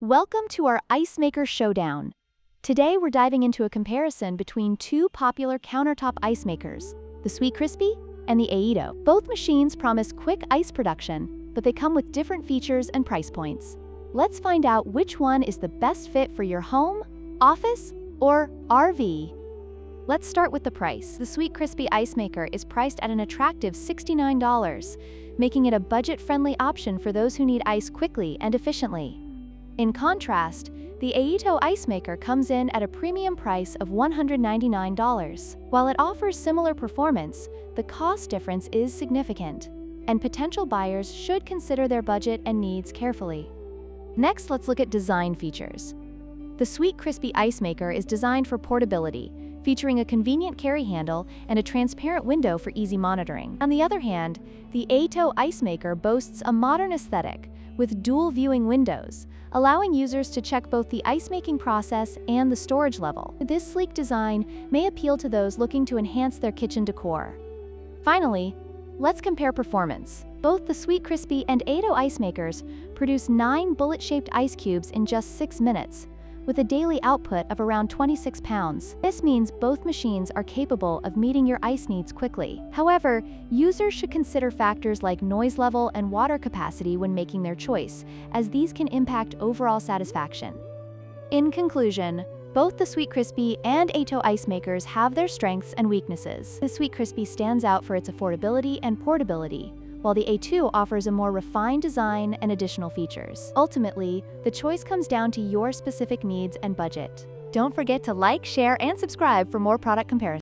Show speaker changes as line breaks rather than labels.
Welcome to our Ice Maker Showdown. Today we're diving into a comparison between two popular countertop ice makers, the Sweetcrispy and the Aeitto. Both machines promise quick ice production, but they come with different features and price points. Let's find out which one is the best fit for your home, office, or RV. Let's start with the price. The Sweetcrispy ice maker is priced at an attractive $69, making it a budget-friendly option for those who need ice quickly and efficiently. In contrast, the Aeitto ice maker comes in at a premium price of $199. While it offers similar performance, the cost difference is significant, and potential buyers should consider their budget and needs carefully. Next, let's look at design features. The Sweetcrispy ice maker is designed for portability, featuring a convenient carry handle and a transparent window for easy monitoring. On the other hand, the Aeitto ice maker boasts a modern aesthetic, with dual viewing windows, allowing users to check both the ice-making process and the storage level. This sleek design may appeal to those looking to enhance their kitchen decor. Finally, let's compare performance. Both the Sweetcrispy and Aeitto ice makers produce 9 bullet-shaped ice cubes in just 6 minutes, with a daily output of around 26 pounds. This means both machines are capable of meeting your ice needs quickly. However, users should consider factors like noise level and water capacity when making their choice, as these can impact overall satisfaction. In conclusion, both the Sweetcrispy and Aeitto ice makers have their strengths and weaknesses. The Sweetcrispy stands out for its affordability and portability, while the Aeitto offers a more refined design and additional features. Ultimately, the choice comes down to your specific needs and budget. Don't forget to like, share, and subscribe for more product comparisons.